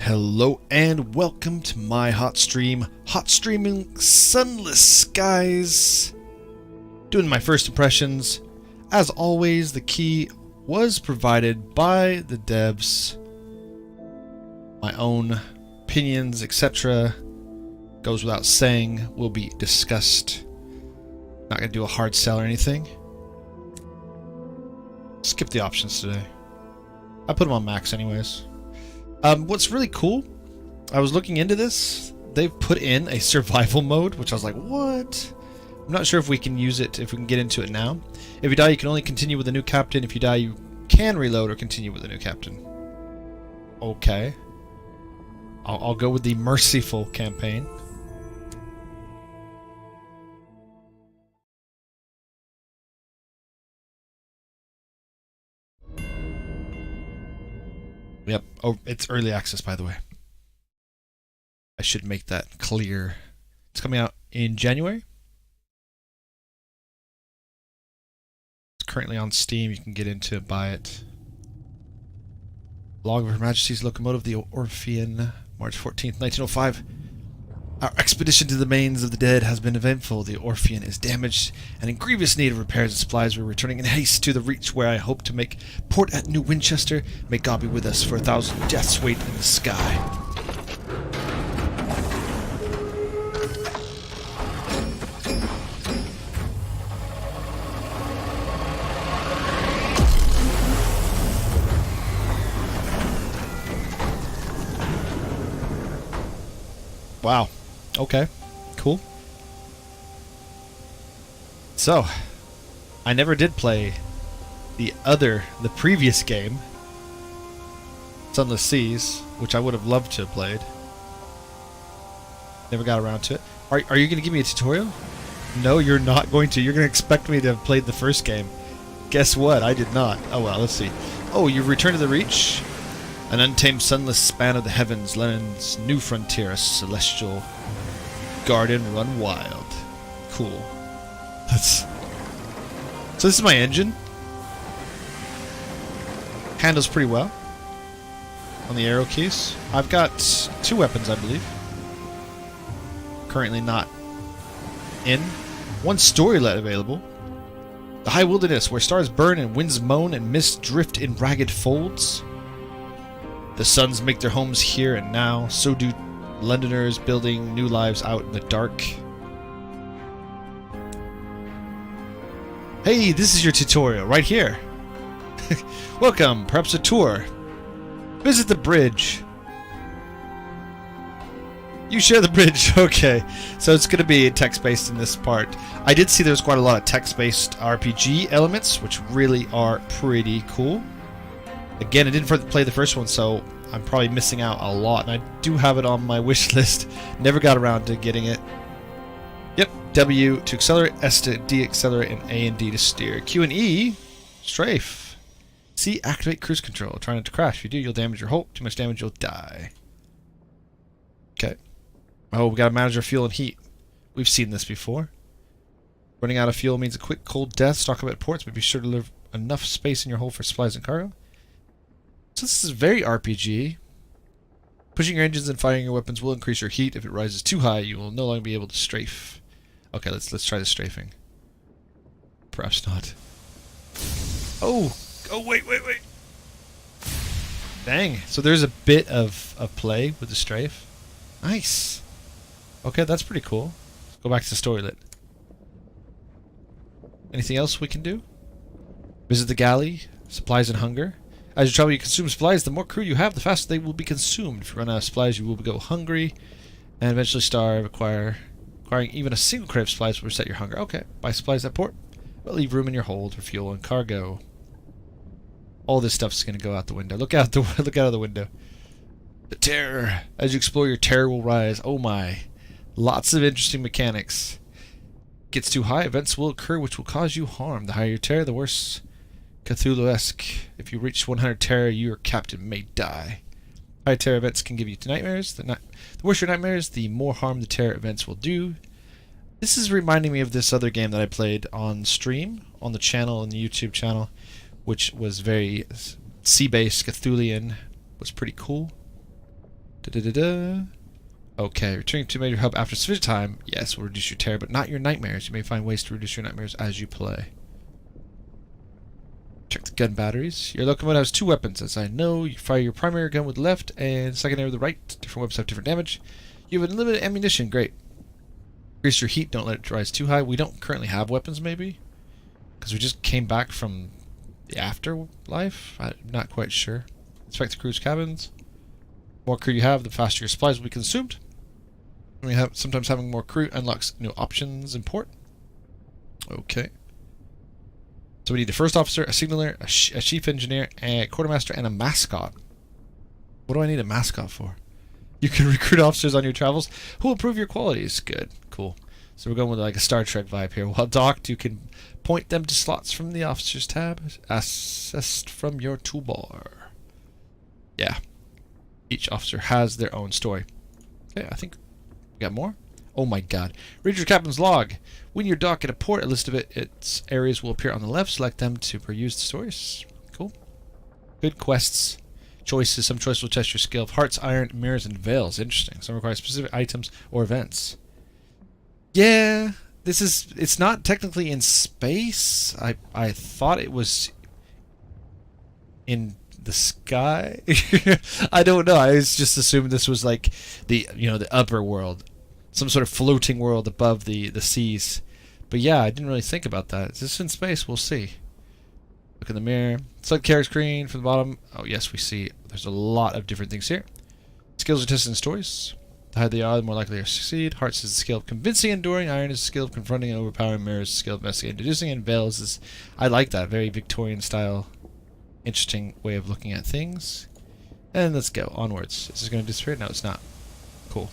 Hello and welcome to my hot streaming Sunless Skies. Doing my first impressions. As always, the key was provided by the devs. My own opinions, etc. goes without saying, will be discussed. Not gonna do a hard sell or anything. Skip the options today. I put them on max anyways. What's really cool, I was looking into this, they've put in a survival mode, which I was like, what? I'm not sure if we can use it, if we can get into it now. If you die, you can only continue with a new captain. If you die, you can reload or continue with a new captain. Okay. I'll go with the merciful campaign. Yep. Oh, it's early access, by the way. I should make that clear. It's coming out in January. It's currently on Steam. You can get into it, buy it. Log of Her Majesty's locomotive, the Orphean, March 14th, 1905. Our expedition to the mains of the dead has been eventful. The Orphean is damaged and in grievous need of repairs and supplies. We're returning in haste to the Reach, where I hope to make port at New Winchester. May God be with us, for 1,000 deaths wait in the sky. Wow. Okay, cool. So, I never did play the previous game, Sunless Seas, which I would have loved to have played. Never got around to it. Are you going to give me a tutorial? No, you're not going to. You're going to expect me to have played the first game. Guess what? I did not. Oh well, let's see. Oh, you've returned to the Reach? An untamed sunless span of the heavens, Lennon's new frontier, a celestial garden run wild. Cool. So this is my engine. Handles pretty well on the arrow keys. I've got 2 weapons, I believe. Currently not in. 1 storylet available. The high wilderness, where stars burn and winds moan and mists drift in ragged folds. The suns make their homes here and now. So do Londoners building new lives out in the dark. Hey, this is your tutorial right here. Welcome, perhaps a tour. Visit the bridge. You share the bridge. Okay, so it's going to be text-based in this part. I did see there's quite a lot of text-based RPG elements, which really are pretty cool. Again, I didn't play the first one, so I'm probably missing out a lot, and I do have it on my wish list. Never got around to getting it. Yep, W to accelerate, S to deaccelerate, and A and D to steer. Q and E, strafe. C, activate cruise control. Try not to crash. If you do, you'll damage your hull. Too much damage, you'll die. Okay. Oh, we gotta manage our fuel and heat. We've seen this before. Running out of fuel means a quick, cold death. Stock up at ports, but be sure to leave enough space in your hull for supplies and cargo. So this is very RPG. Pushing your engines and firing your weapons will increase your heat. If it rises too high, you will no longer be able to strafe. Okay, let's try the strafing. Perhaps not. Oh! Oh, wait. Dang. So there's a bit of play with the strafe. Nice. Okay, that's pretty cool. Let's go back to the storylet. Anything else we can do? Visit the galley. Supplies and hunger. As you travel, you consume supplies. The more crew you have, the faster they will be consumed. If you run out of supplies, you will go hungry and eventually starve. Acquiring even a single crate of supplies will reset your hunger. Okay, buy supplies at port, but leave room in your hold for fuel and cargo. All this stuff's going to go out the window. Look out of the window. The terror. As you explore, your terror will rise. Oh my. Lots of interesting mechanics. Gets too high, events will occur which will cause you harm. The higher your terror, the worse. Cthulhu-esque. If you reach 100 terror, your captain may die. High terror events can give you nightmares. The worse your nightmares, the more harm the terror events will do. This is reminding me of this other game that I played on stream, on the channel, on the YouTube channel, which was very sea-based, Cthulian. Was pretty cool. Da-da-da-da. Okay, returning to major hub after sufficient time. Yes, will reduce your terror, but not your nightmares. You may find ways to reduce your nightmares as you play. Check the gun batteries. Your locomotive has 2 weapons. As I know, you fire your primary gun with the left and secondary with the right. Different weapons have different damage. You have unlimited ammunition. Great. Increase your heat. Don't let it rise too high. We don't currently have weapons, maybe? Because we just came back from the afterlife? I'm not quite sure. Inspect the crew's cabins. The more crew you have, the faster your supplies will be consumed. Sometimes having more crew unlocks new options in port. Okay. So we need a first officer, a signaler, a chief engineer, a quartermaster, and a mascot. What do I need a mascot for? You can recruit officers on your travels who will improve your qualities. Good. Cool. So we're going with like a Star Trek vibe here. While docked, you can point them to slots from the officers tab, accessed from your toolbar. Yeah. Each officer has their own story. Okay, I think we got more. Oh my god. Read your captain's log. When you dock at a port, a list of its areas will appear on the left. Select them to peruse the stories. Cool. Good quests. Choices. Some choices will test your skill of hearts, iron, mirrors, and veils. Interesting. Some require specific items or events. Yeah. It's not technically in space. I thought it was in the sky. I don't know. I just assumed this was like the upper world. Some sort of floating world above the seas. But yeah, I didn't really think about that. Is this in space? We'll see. Look in the mirror. Select character screen from the bottom. Oh yes, we see. There's a lot of different things here. Skills are tested in stories. The higher they are, the more likely they are to succeed. Hearts is the skill of convincing and enduring. Iron is the skill of confronting and overpowering. Mirror is the skill of investigating and deducing. And veils is... I like that. Very Victorian style. Interesting way of looking at things. And let's go. Onwards. Is this going to disappear? No, it's not. Cool.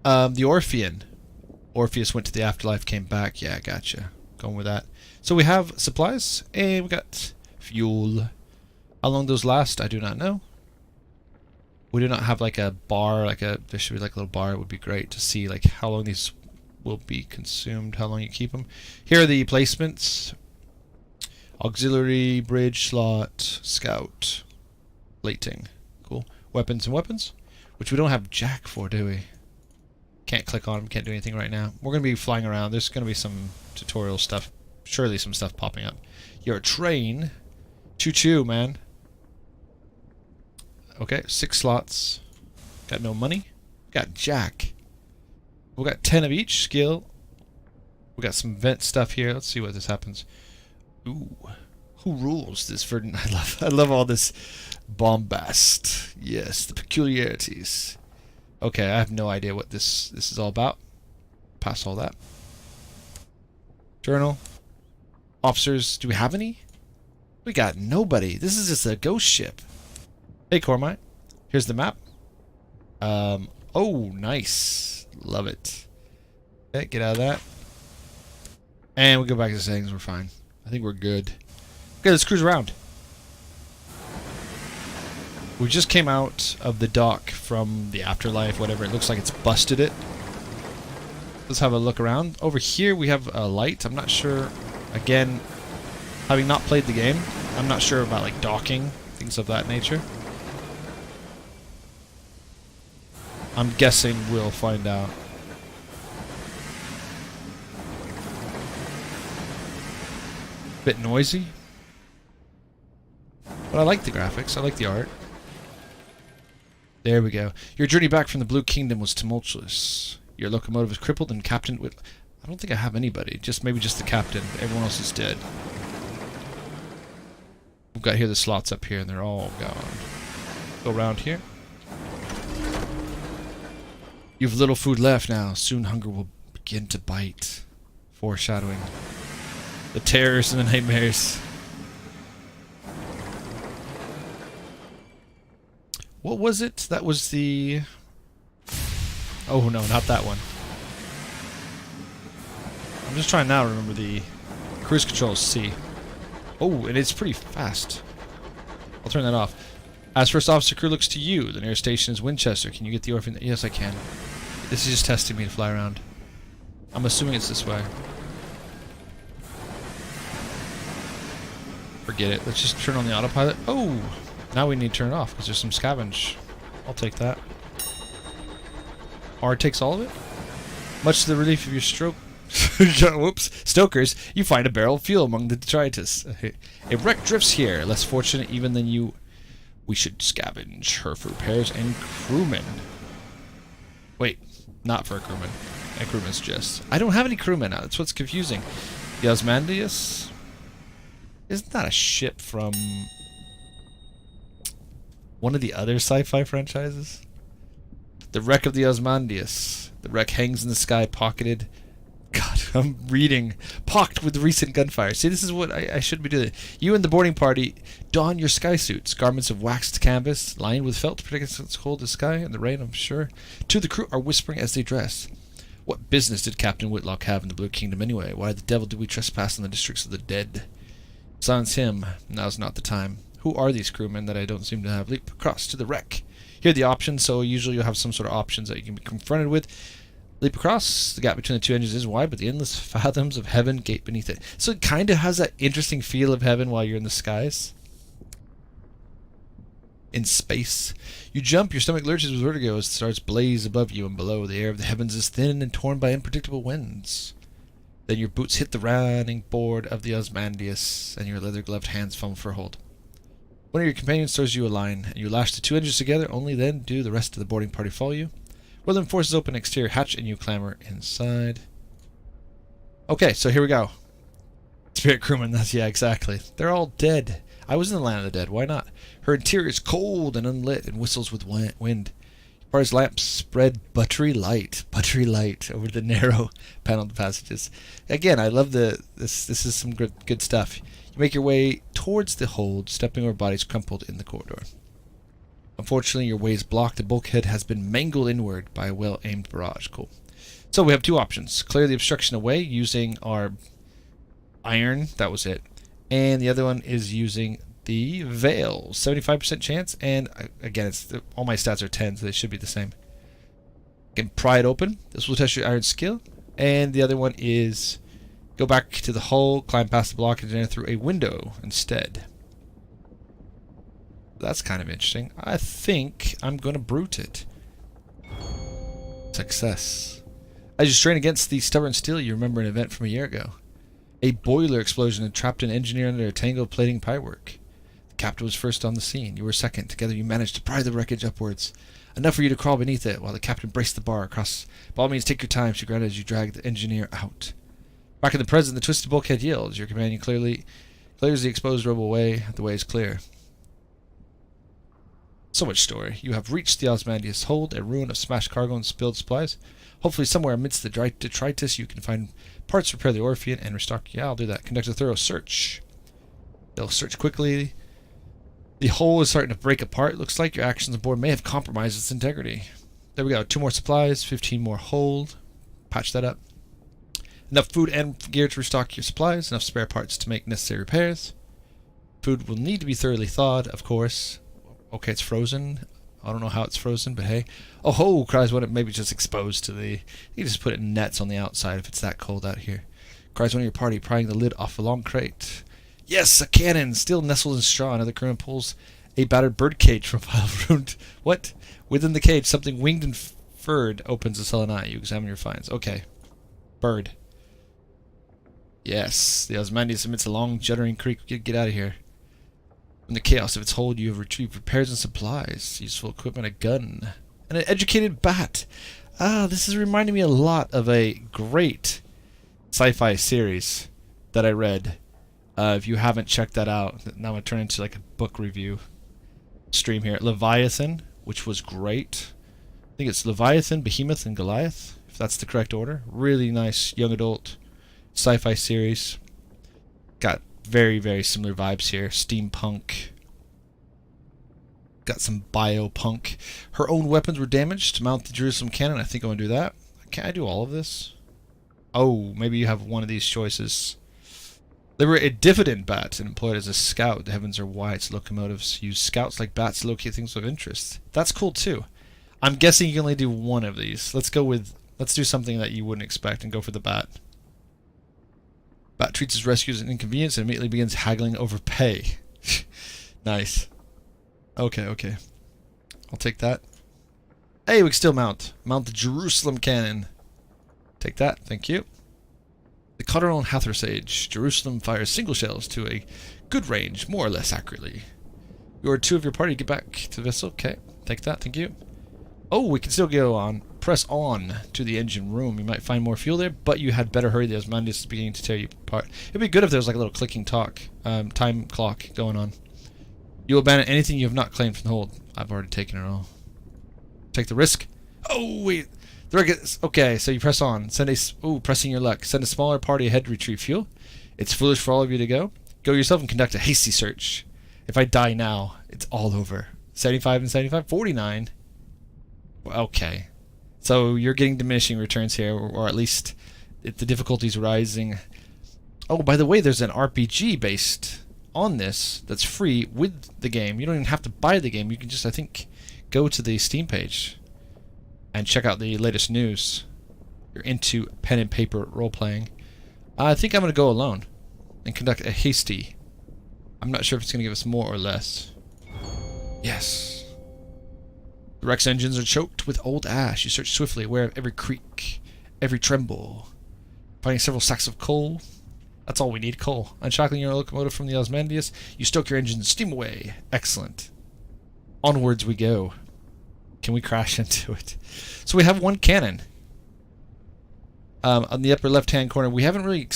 The Orphean. Orpheus went to the afterlife, came back. Yeah, gotcha. Going with that. So we have supplies, and we got fuel. How long those last, I do not know. We do not have like a bar, there should be like a little bar. It would be great to see like how long these will be consumed, how long you keep them. Here are the placements. Auxiliary, bridge, slot, scout, plating. Cool. Weapons and weapons, which we don't have jack for, do we? Can't click on them, can't do anything right now. We're going to be flying around. There's going to be some tutorial stuff. Surely some stuff popping up. You're a train. Choo-choo, man. Okay, 6 slots. Got no money. Got jack. We got 10 of each skill. We got some vent stuff here. Let's see what this happens. Ooh. Who rules this verdant? I love all this bombast. Yes, the peculiarities. Okay, I have no idea what this is all about. Pass all that. Journal. Officers. Do we have any? We got nobody. This is just a ghost ship. Hey, Cormite. Here's the map. Oh, nice. Love it. Okay, get out of that. And we go back to settings. We're fine. I think we're good. Okay, let's cruise around. We just came out of the dock from the afterlife, whatever. It looks like it's busted it. Let's have a look around. Over here we have a light. I'm not sure, again, having not played the game, I'm not sure about like docking, things of that nature. I'm guessing we'll find out. Bit noisy. But I like the graphics, I like the art. There we go. Your journey back from the Blue Kingdom was tumultuous. Your locomotive is crippled and captained with... I don't think I have anybody. Maybe just the captain. Everyone else is dead. We've got here the slots up here and they're all gone. Go around here. You've little food left now. Soon hunger will begin to bite. Foreshadowing. The terrors and the nightmares. What was it? That was the... Oh no, not that one. I'm just trying now to remember the cruise control C. Oh, and it's pretty fast. I'll turn that off. As first officer, crew looks to you. The nearest station is Winchester. Can you get the orphan? Yes, I can. This is just testing me to fly around. I'm assuming it's this way. Forget it. Let's just turn on the autopilot. Oh! Now we need to turn it off because there's some scavenge. I'll take that. R takes all of it? Much to the relief of your stroke... Whoops. Stokers, you find a barrel of fuel among the detritus. A wreck drifts here. Less fortunate even than you. We should scavenge her for repairs and crewmen. Wait, not for a crewman. A crewman's just... I don't have any crewmen now. That's what's confusing. The Ozymandias? Isn't that a ship from... one of the other sci-fi franchises? The wreck of the Ozymandias. The wreck hangs in the sky, pocketed... God, I'm reading. Pocked with recent gunfire. See, this is what I should be doing. You and the boarding party don your sky suits, garments of waxed canvas, lined with felt to protect against cold the sky and the rain, I'm sure. Two of the crew are whispering as they dress. What business did Captain Whitlock have in the Blue Kingdom anyway? Why the devil did we trespass in the districts of the dead? Silence him. Now's not the time. Who are these crewmen that I don't seem to have? Leap across to the wreck. Here are the options, so usually you'll have some sort of options that you can be confronted with. Leap across. The gap between the two engines is wide, but the endless fathoms of heaven gape beneath it. So it kind of has that interesting feel of heaven while you're in the skies. In space. You jump, your stomach lurches with vertigo as the stars blaze above you and below. The air of the heavens is thin and torn by unpredictable winds. Then your boots hit the running board of the Ozymandias, and your leather-gloved hands fumble for a hold. One of your companions throws you a line, and you lash the two engines together, only then do the rest of the boarding party follow you. Whirling forces open exterior hatch, and you clamber inside. Okay, so here we go. Spirit crewman, that's, yeah, exactly. They're all dead. I was in the land of the dead, why not? Her interior is cold and unlit, and whistles with wind. Par's lamps spread buttery light over the narrow paneled passages. Again, I love this is some good stuff. You make your way towards the hold, stepping over bodies crumpled in the corridor. Unfortunately, your way is blocked. The bulkhead has been mangled inward by a well-aimed barrage. Cool. So we have two options. Clear the obstruction away using our iron. That was it. And the other one is using the veil. 75% chance. And again, all my stats are 10, so they should be the same. You can pry it open. This will test your iron skill. And the other one is go back to the hull, climb past the block, and enter through a window instead. That's kind of interesting. I think I'm going to brute it. Success. As you strain against the stubborn steel, you remember an event from a year ago. A boiler explosion had trapped an engineer under a tangle of plating pipework. The captain was first on the scene. You were second. Together you managed to pry the wreckage upwards. Enough for you to crawl beneath it, while the captain braced the bar across. By all means, take your time, she grounded as you dragged the engineer out. Back in the present, the twisted bulkhead yields. Your companion clears the exposed rubble away. The way is clear. So much story. You have reached the Ozymandias hold, a ruin of smashed cargo and spilled supplies. Hopefully somewhere amidst the detritus you can find parts to repair the Orphean and restock. Yeah, I'll do that. Conduct a thorough search. They'll search quickly. The hull is starting to break apart. Looks like your actions aboard may have compromised its integrity. There we go. 2 more supplies, 15 more hold. Patch that up. Enough food and gear to restock your supplies. Enough spare parts to make necessary repairs. Food will need to be thoroughly thawed, of course. Okay, it's frozen. I don't know how it's frozen, but hey. Oh ho, cries one, maybe just exposed to the... You can just put it in nets on the outside if it's that cold out here. Cries one of your party, prying the lid off a long crate. Yes, a cannon! Still nestled in straw. Another crewman pulls a battered bird cage from a pile of ruined... What? Within the cage, something winged and furred opens a sullen eye. You examine your finds. Okay. Bird. Yes, the Ozymandias emits a long, juddering creak. Get out of here. From the chaos of its hold, you have retrieved repairs and supplies, useful equipment, a gun, and an educated bat. Ah, this is reminding me a lot of a great sci-fi series that I read. If you haven't checked that out, now I'm going to turn into like a book review stream here. Leviathan, which was great. I think it's Leviathan, Behemoth, and Goliath, if that's the correct order. Really nice young adult sci-fi series. Got very, very similar vibes here. Steampunk. Got some biopunk. Her own weapons were damaged to mount the Jerusalem cannon. I think I want to do that. Can I do all of this? Oh, maybe you have one of these choices. They were a diffident bat and employed as a scout. The heavens are wide, so locomotives use scouts like bats to locate things of interest. That's cool too. I'm guessing you can only do one of these. Let's do something that you wouldn't expect and go for the bat. Bat treats his rescue as an inconvenience and immediately begins haggling over pay. Nice. Okay, okay. I'll take that. Hey, we can still mount. Mount the Jerusalem cannon. Take that, thank you. The Cotteron Hathor Sage. Jerusalem fires single shells to a good range, more or less accurately. You or two of your party get back to the vessel. Okay, take that, thank you. Oh, we can still go on. Press on to the engine room. You might find more fuel there, but you had better hurry. The Osmandius is beginning to tear you apart. It'd be good if there was like a little clicking time clock going on. You abandon anything you have not claimed from the hold. I've already taken it all. Take the risk. Oh, wait. Okay, so you press on. Pressing your luck. Send a smaller party ahead to retrieve fuel. It's foolish for all of you to go. Go yourself and conduct a hasty search. If I die now, it's all over. 75 and 75? 49. Okay. So you're getting diminishing returns here, or at least the difficulty's rising. Oh, by the way, there's an RPG based on this that's free with the game. You don't even have to buy the game. You can just, I think, go to the Steam page and check out the latest news. You're into pen and paper role-playing. I think I'm going to go alone and conduct a hasty. I'm not sure if it's going to give us more or less. Yes. The wreck's engines are choked with old ash. You search swiftly, aware of every creak, every tremble. Finding several sacks of coal. That's all we need, coal. Unshackling your locomotive from the Osmandius, you stoke your engines and steam away. Excellent. Onwards we go. Can we crash into it? So we have one cannon. On the upper left-hand corner, we haven't really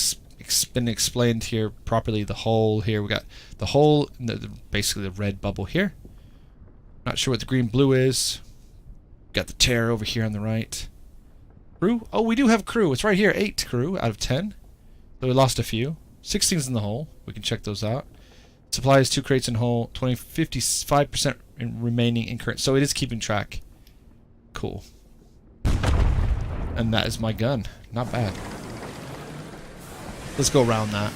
been explained here properly the hole here. We got the hole, basically the red bubble here. Not sure what the green-blue is. Got the tear over here on the right. Crew? Oh, we do have crew. It's right here. 8 crew out of 10. So we lost a few. 6 things in the hole. We can check those out. Supplies 2 crates in hole. 55% remaining in current. So it is keeping track. Cool. And that is my gun. Not bad. Let's go around that.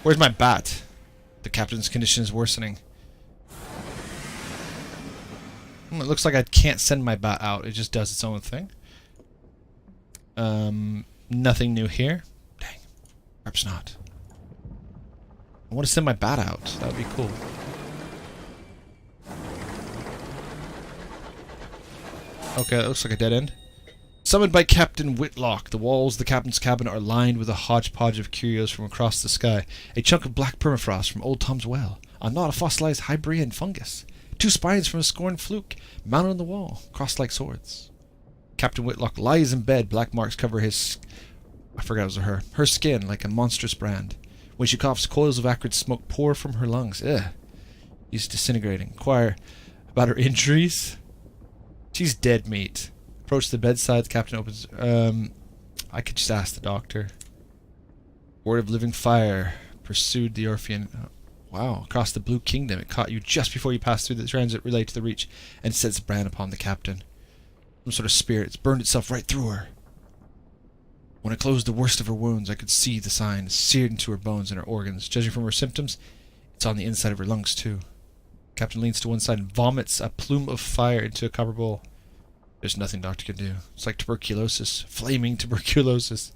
Where's my bat? The captain's condition is worsening. It looks like I can't send my bat out. It just does its own thing. Nothing new here. Dang. Perhaps not. I want to send my bat out. That would be cool. Okay, that looks like a dead end. Summoned by Captain Whitlock, the walls of the captain's cabin are lined with a hodgepodge of curios from across the sky. A chunk of black permafrost from Old Tom's well. A knot of fossilized Hybrian fungus. 2 spines from a scorned fluke, mounted on the wall, crossed like swords. Captain Whitlock lies in bed. Black marks cover his... I forgot it was her skin, like a monstrous brand. When she coughs, coils of acrid smoke pour from her lungs. Ugh. He's disintegrating. Inquire about her injuries. She's dead meat. Approach the bedside. The captain opens... I could just ask the doctor. Word of living fire. Pursued the Orphean... Wow. Across the Blue Kingdom. It caught you just before you passed through the transit relay to the Reach and sets brand upon the captain. Some sort of spirit. It's burned itself right through her. When I closed the worst of her wounds, I could see the signs seared into her bones and her organs. Judging from her symptoms, it's on the inside of her lungs, too. Captain leans to one side and vomits a plume of fire into a copper bowl. There's nothing doctor can do. It's like tuberculosis. Flaming tuberculosis.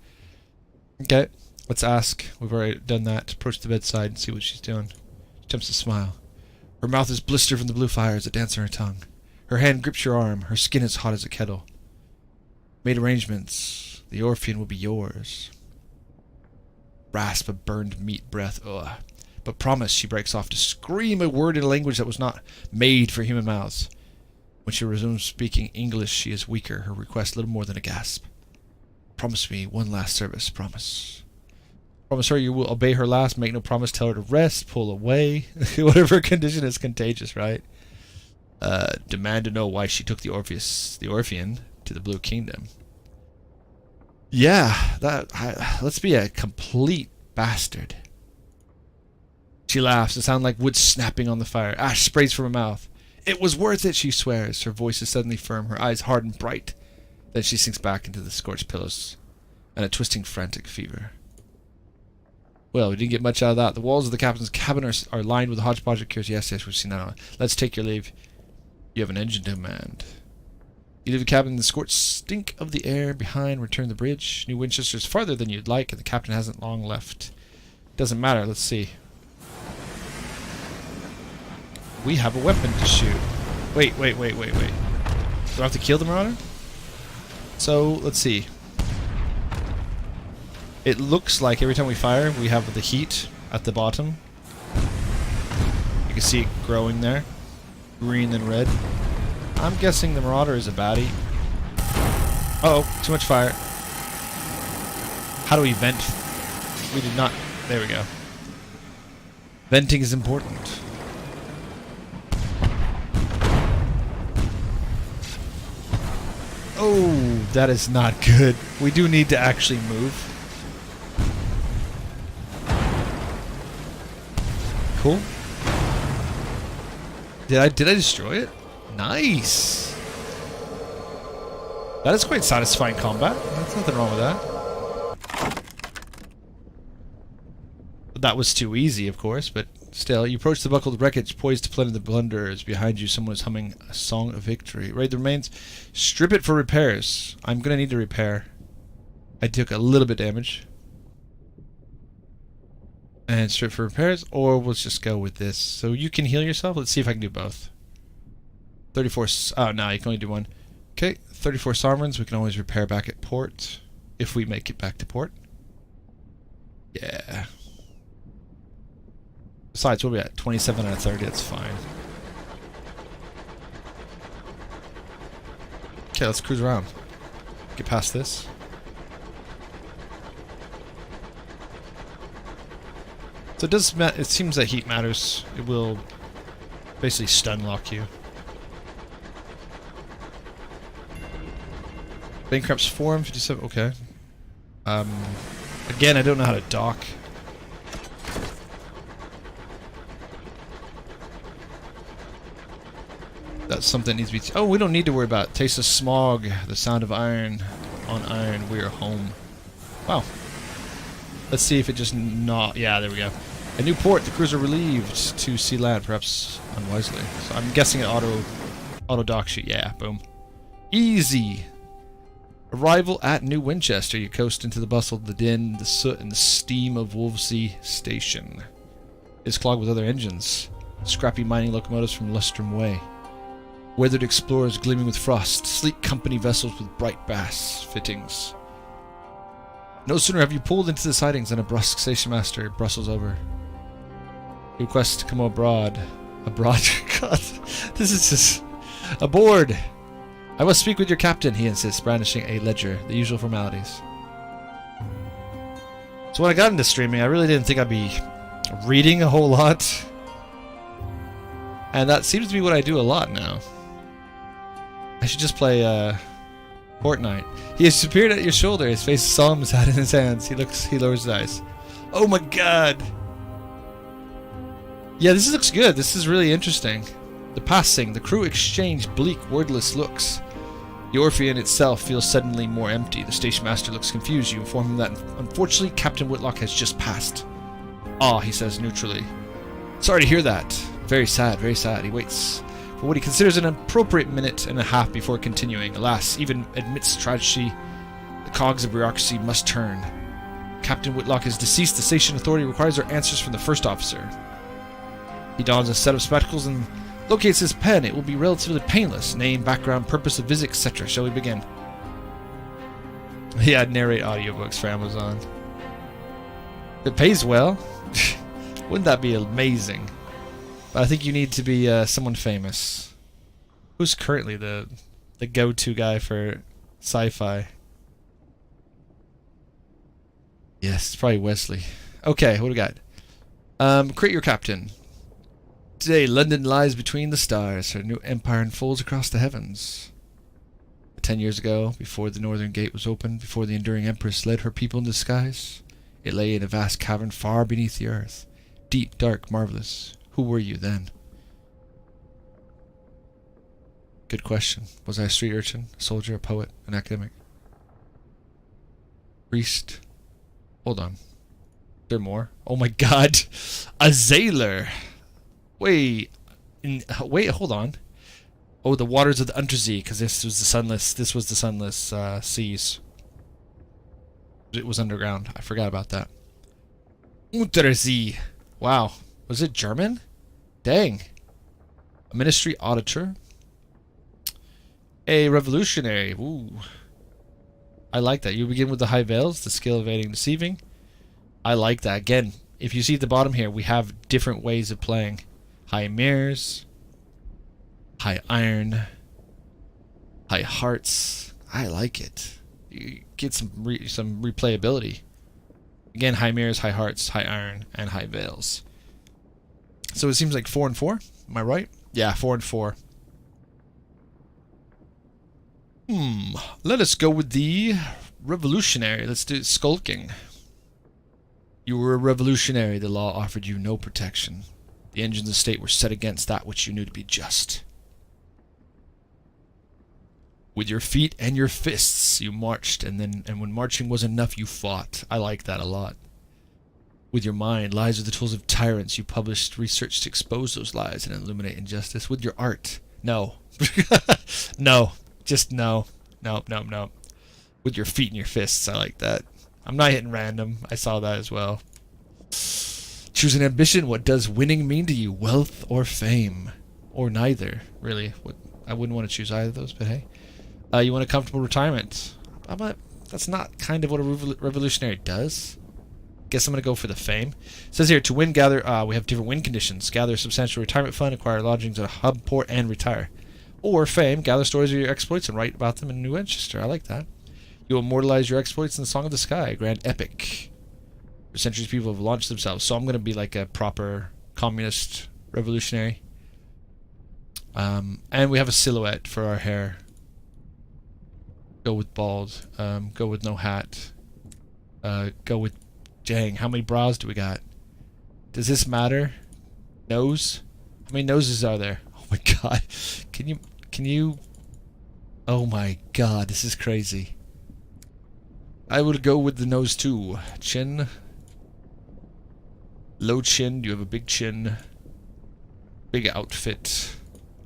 Okay, let's ask. We've already done that. Approach the bedside and see what she's doing. She attempts to smile. Her mouth is blistered from the blue fires that dance on her tongue. Her hand grips your arm. Her skin is hot as a kettle. Made arrangements. The Orphean will be yours. Rasp of burned meat breath. Ugh. But promise, she breaks off to scream a word in a language that was not made for human mouths. When she resumes speaking English, she is weaker. Her request little more than a gasp. Promise me one last service. Promise. Promise her you will obey her last. Make no promise. Tell her to rest. Pull away. Whatever condition is contagious, right? Demand to know why she took the Orphean to the Blue Kingdom. Yeah, let's be a complete bastard. She laughs. It sounds like wood snapping on the fire. Ash sprays from her mouth. It was worth it, she swears. Her voice is suddenly firm, her eyes hard and bright. Then she sinks back into the scorched pillows and a twisting frantic fever. Well, we didn't get much out of that. The walls of the captain's cabin are lined with a hodgepodge of cures. Yes, we've seen that on. Let's take your leave. You have an engine to command. You leave the cabin in the scorched stink of the air behind. Return the bridge. New Winchester's farther than you'd like, and the captain hasn't long left. Doesn't matter. Let's see. We have a weapon to shoot. Wait. Do I have to kill the Marauder? So, let's see. It looks like every time we fire, we have the heat at the bottom. You can see it growing there. Green and red. I'm guessing the Marauder is a baddie. Uh-oh, too much fire. How do we vent? We did not... There we go. Venting is important. Oh, that is not good. We do need to actually move. Cool. Did I destroy it? Nice. That is quite satisfying combat. There's nothing wrong with that. That was too easy, of course, but still. You approach the buckled wreckage, poised to plunder the blunderers. Behind you, someone is humming a song of victory. Raid the remains. Strip it for repairs. I'm going to need to repair. I took a little bit damage. And strip for repairs, or we'll just go with this. So you can heal yourself. Let's see if I can do both. 34... Oh, no, you can only do one. Okay, 34 sovereigns. We can always repair back at port. If we make it back to port. Yeah. Besides, what are we at? 27 out of 30, that's fine. Okay, let's cruise around. Get past this. So it does it seems that heat matters. It will basically stun lock you. Bankrupt's form, 57, okay. Again, I don't know how to dock. That's something that needs to be... Oh, we don't need to worry about. Taste of smog, the sound of iron. On iron, we are home. Wow. Let's see if it just not... Yeah, there we go. A new port, the cruiser relieved to see land, perhaps unwisely. So I'm guessing it auto docks you. Yeah, boom. Easy. Arrival at New Winchester. You coast into the bustle, the din, the soot, and the steam of Wolvesey Station. It's clogged with other engines. Scrappy mining locomotives from Lustrum Way. Weathered explorers gleaming with frost. Sleek company vessels with bright brass fittings. No sooner have you pulled into the sidings than a brusque station master brustles over. You request to come abroad. Abroad? God, this is just... Aboard! I must speak with your captain, he insists, brandishing a ledger. The usual formalities. So when I got into streaming, I really didn't think I'd be reading a whole lot. And that seems to be what I do a lot now. I should just play, Fortnite. He has disappeared at your shoulder, his face is solemn, his hat in his hands. He lowers his eyes. Oh my god! Yeah, this looks good. This is really interesting. The passing, the crew exchange bleak, wordless looks. The Orphean itself feels suddenly more empty. The station master looks confused. You inform him that, unfortunately, Captain Whitlock has just passed. Ah, he says neutrally. Sorry to hear that. Very sad, very sad. He waits for what he considers an appropriate minute and a half before continuing. Alas, even amidst tragedy, the cogs of bureaucracy must turn. Captain Whitlock is deceased. The station authority requires our answers from the first officer. He dons a set of spectacles and locates his pen. It will be relatively painless. Name, background, purpose of visit, etc. Shall we begin? Yeah, I'd narrate audiobooks for Amazon. If it pays well, wouldn't that be amazing? But I think you need to be someone famous. Who's currently the go-to guy for sci-fi? Yes, it's probably Wesley. Okay, what do we got? Create your captain. Today, London lies between the stars. Her new empire unfolds across the heavens. 10 years ago, before the northern gate was opened, before the enduring empress led her people into the skies, it lay in a vast cavern far beneath the earth. Deep, dark, marvellous. Who were you then? Good question. Was I a street urchin, a soldier, a poet, an academic? Priest? Hold on. Is there more? Oh my god! A sailor! Wait, hold on. Oh, the waters of the Untersee, because this was the Sunless Seas. It was underground. I forgot about that. Untersee. Wow. Was it German? Dang. A ministry auditor. A revolutionary. Ooh. I like that. You begin with the high veils, the skill of evading and deceiving. I like that. Again, if you see at the bottom here, we have different ways of playing. High mirrors, high iron, high hearts. I like it. You get some replayability. Again, high mirrors, high hearts, high iron, and high veils. So it seems like 4 and 4. Am I right? Yeah, 4 and 4. Let us go with the revolutionary. Let's do skulking. You were a revolutionary. The law offered you no protection. The engines of state were set against that which you knew to be just. With your feet and your fists, you marched, and when marching was enough, you fought. I like that a lot. With your mind, lies are the tools of tyrants. You published research to expose those lies and illuminate injustice. With your art, no. No. Just no. No, no, no. With your feet and your fists, I like that. I'm not hitting random. I saw that as well. Choose an ambition. What does winning mean to you? Wealth or fame? Or neither, really. I wouldn't want to choose either of those, but hey. You want a comfortable retirement. That's not kind of what a revolutionary does. Guess I'm going to go for the fame. It says here, to win, gather... we have different win conditions. Gather a substantial retirement fund, acquire lodgings at a hub port, and retire. Or fame, gather stories of your exploits and write about them in New Winchester. I like that. You will immortalize your exploits in the Song of the Sky, a grand epic. For centuries, people have launched themselves. So I'm going to be like a proper communist revolutionary. And we have a silhouette for our hair. Go with bald. Go with no hat. Go with... Dang, how many brows do we got? Does this matter? Nose? How many noses are there? Oh my god. Can you... Oh my god, this is crazy. I would go with the nose too. Chin. Low chin. You have a big chin. Big outfit.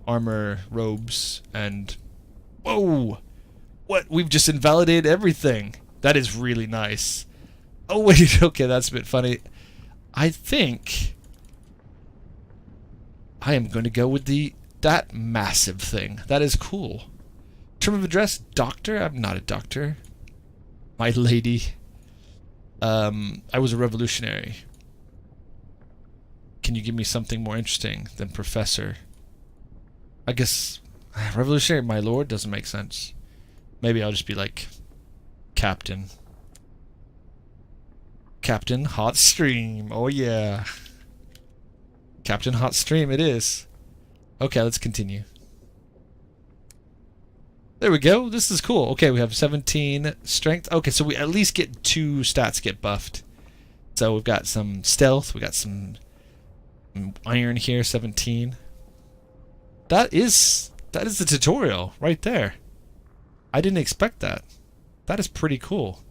Armor, robes, and... Whoa! What? We've just invalidated everything. That is really nice. Oh wait, okay, that's a bit funny. I think I am going to go with that massive thing. That is cool. Term of address, doctor? I'm not a doctor. My lady. I was a revolutionary. Can you give me something more interesting than professor? I guess revolutionary, my lord, doesn't make sense. Maybe I'll just be like captain. Captain Hot Stream. Oh yeah. Captain Hot Stream it is. Okay, let's continue. There we go. This is cool. Okay, we have 17 strength. Okay, so we at least get 2 stats get buffed. So we've got some stealth. We got some iron here, 17. That is the tutorial right there. I didn't expect that. That is pretty cool.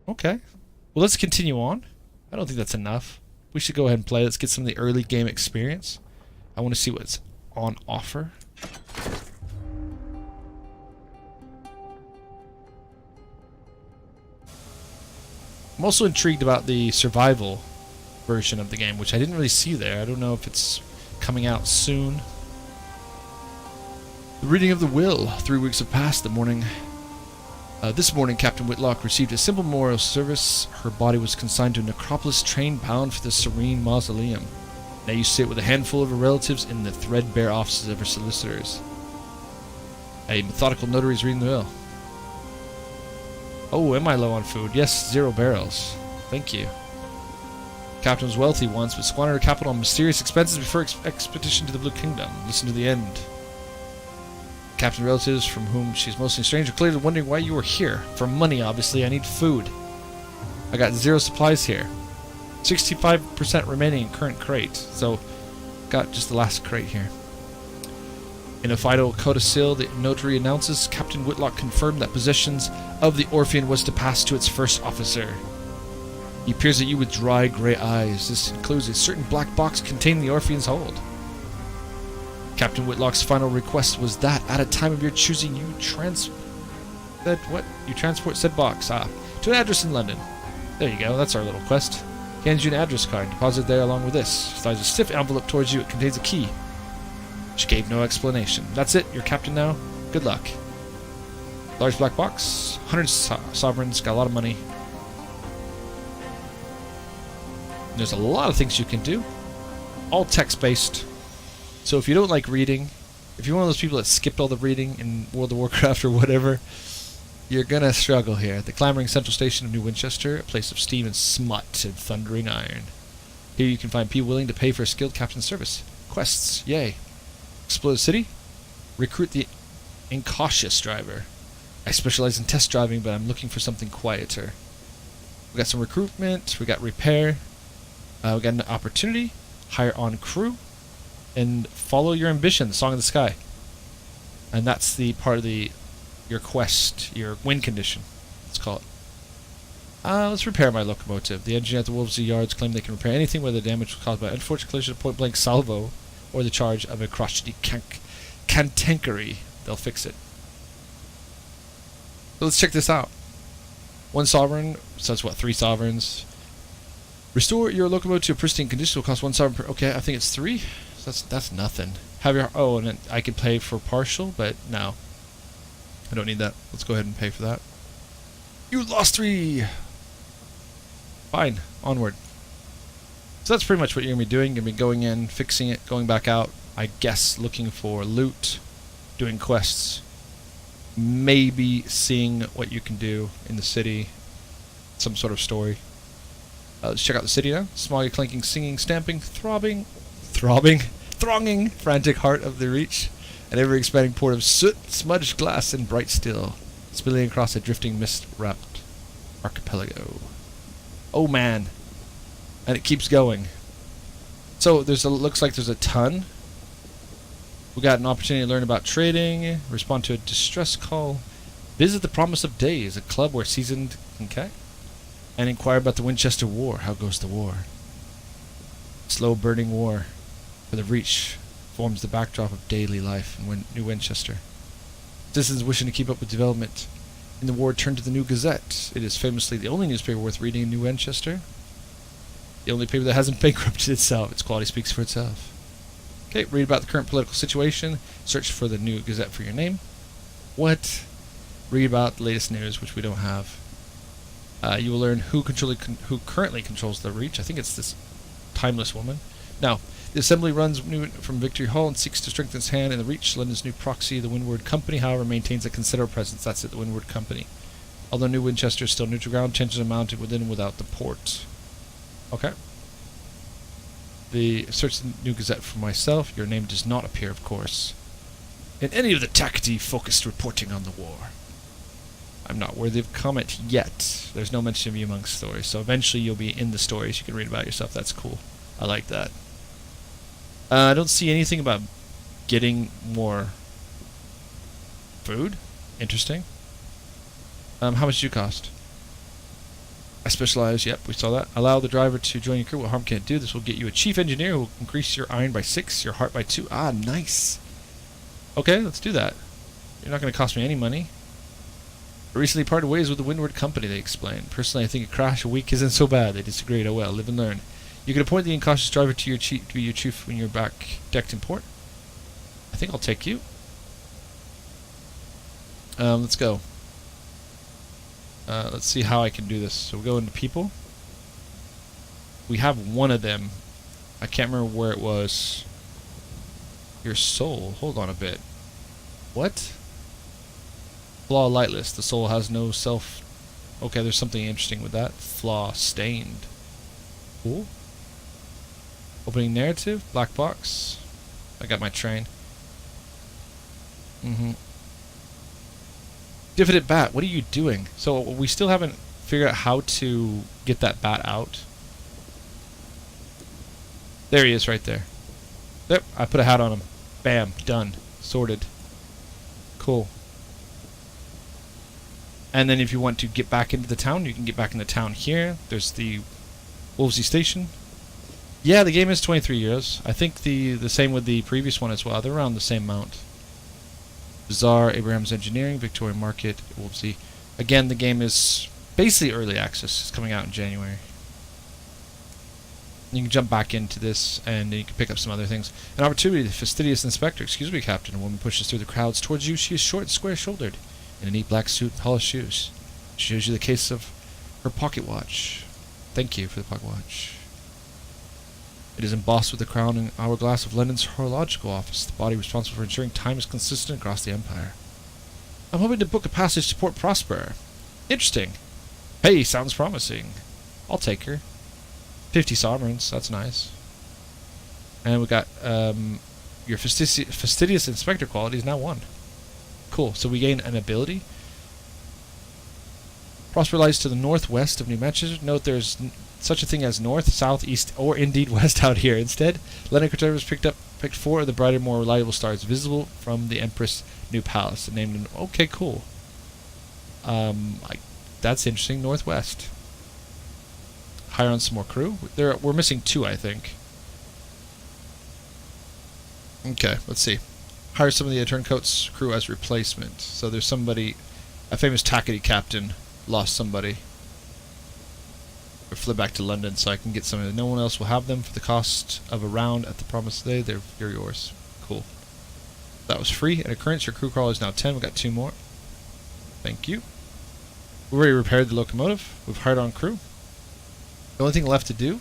Okay. Well, let's continue on. I don't think that's enough. We should go ahead and play. Let's get some of the early game experience. I want to see what's on offer. I'm also intrigued about the survival version of the game, which I didn't really see there. I don't know if it's coming out soon. The reading of the will. 3 weeks have passed. This morning, Captain Whitlock received a simple memorial service. Her body was consigned to a necropolis train bound for the serene mausoleum. Now you sit with a handful of her relatives in the threadbare offices of her solicitors. A methodical notary is reading the will. Oh, am I low on food? Yes, 0 barrels. Thank you. Captain was wealthy once, but squandered her capital on mysterious expenses before expedition to the Blue Kingdom. Listen to the end. Captain relatives from whom she's mostly estranged are clearly wondering why you are here. For money, obviously. I need food. I got 0 supplies here. 65% remaining in current crate. So, got just the last crate here. In a final codicil, the notary announces Captain Whitlock confirmed that possessions of the Orphean was to pass to its first officer. He peers at you with dry, grey eyes. This includes a certain black box containing the Orphean's hold. Captain Whitlock's final request was that, at a time of your choosing, you transport said box to an address in London. There you go, that's our little quest. He hands you an address card, deposited there along with this. Slides a stiff envelope towards you, it contains a key. She gave no explanation. That's it. You're captain now. Good luck. Large black box. 100 sovereigns. Got a lot of money. There's a lot of things you can do. All text-based. So if you don't like reading, if you're one of those people that skipped all the reading in World of Warcraft or whatever, you're gonna struggle here. The clamoring central station of New Winchester, a place of steam and smut and thundering iron. Here you can find people willing to pay for a skilled captain's service. Quests, yay. Explore the city. Recruit the incautious driver. I specialize in test driving, but I'm looking for something quieter. We got some recruitment. We got repair. We got an opportunity. Hire on crew. And follow your ambition, the Song of the Sky. And that's the part of your quest, your win condition, let's call it. Let's repair my locomotive. The engineer at the Wolvesy Yards claim they can repair anything whether the damage was caused by unfortunate collision, point-blank salvo, or the charge of a crotchety cantankery. They'll fix it. So let's check this out. 1 sovereign, so that's what, 3 sovereigns. Restore your locomotive to a pristine condition will cost 1 sovereign per... Okay, I think it's 3. So that's nothing. Have your... Oh, and then I could pay for partial, but no. I don't need that. Let's go ahead and pay for that. You lost 3! Fine. Onward. So that's pretty much what you're going to be doing. You're going to be going in, fixing it, going back out. I guess looking for loot, doing quests. Maybe seeing what you can do in the city. Some sort of story. Let's check out the city now. Smoggy, clanking, singing, stamping, thronging, frantic heart of the Reach. An ever-expanding port of soot, smudged glass, and bright steel, spilling across a drifting mist-wrapped archipelago. Oh man. And it keeps going. So looks like there's a ton. We got an opportunity to learn about trading, respond to a distress call, visit the Promise of Days, a club where seasoned... Okay. And inquire about the Winchester War. How goes the war? Slow burning war for the Reach forms the backdrop of daily life in New Winchester. Citizens wishing to keep up with development in the war turn to the New Gazette. It is famously the only newspaper worth reading in New Winchester. The only paper that hasn't bankrupted itself. Its quality speaks for itself. Okay, read about the current political situation. Search for the New Gazette for your name. What? Read about the latest news, which we don't have. You will learn who currently controls the Reach. I think it's this timeless woman. Now, the Assembly runs from Victory Hall and seeks to strengthen its hand in the Reach. London's new proxy, the Windward Company, however, maintains a considerable presence. That's it, the Windward Company. Although New Winchester is still neutral ground, tensions are mounted within and without the port. Okay. Search the New Gazette for myself. Your name does not appear, of course, in any of the tacti-focused reporting on the war. I'm not worthy of comment yet. There's no mention of you amongst stories, so eventually you'll be in the stories. You can read about yourself. That's cool. I like that. I don't see anything about getting more food. Interesting. How much do you cost? I specialize. Yep, we saw that. Allow the driver to join your crew. What harm can it do? This will get you a chief engineer who will increase your iron by 6, your heart by 2. Ah, nice. Okay, let's do that. You're not going to cost me any money. I recently parted ways with the Windward Company, they explained. Personally, I think a crash a week isn't so bad. They disagreed. Oh well, live and learn. You can appoint the incautious driver to be your chief when you're back decked in port. I think I'll take you. Let's go. Let's see how I can do this. So we'll go into people. We have one of them. I can't remember where it was. Your soul. Hold on a bit. What? Flaw lightless. The soul has no self. Okay, there's something interesting with that. Flaw stained. Cool. Opening narrative. Black box. I got my train. Diffident bat. What are you doing? So we still haven't figured out how to get that bat out. There he is right there. Yep, I put a hat on him. Bam. Done. Sorted. Cool. And then if you want to get back into the town, you can get back into town here. There's the Wolvesy Station. Yeah, the game is 23 euros. I think the same with the previous one as well. They're around the same amount. Bazaar, Abraham's Engineering, Victoria Market, Wolvesy. Again, the game is basically early access. It's coming out in January. You can jump back into this, and you can pick up some other things. An opportunity, the fastidious inspector. Excuse me, Captain. A woman pushes through the crowds towards you. She is short and square-shouldered, in a neat black suit and polished shoes. She shows you the case of her pocket watch. Thank you for the pocket watch. It is embossed with the crown and hourglass of London's horological office, the body responsible for ensuring time is consistent across the empire. I'm hoping to book a passage to Port Prosper. Interesting. Hey, sounds promising. I'll take her. 50 sovereigns, that's nice. And we got your fastidious inspector quality is now 1. Cool, so we gain an ability. Prosper lies to the northwest of New Manchester. Note there's such a thing as north, south, east, or indeed west out here. Instead, Leonard Carter's picked 4 of the brighter, more reliable stars visible from the Empress' new palace and named them. Okay, cool. That's interesting. Northwest. Hire on some more crew. We're missing 2, I think. Okay, let's see. Hire some of the turncoats crew as replacement. So there's somebody, a famous tackety captain, lost somebody. Or flew back to London, so I can get some of them. No one else will have them for the cost of a round at the promised day. They're yours. Cool. That was free. An occurrence. Your crew crawler is now 10. We got 2 more. Thank you. We already repaired the locomotive. We've hired on crew. The only thing left to do?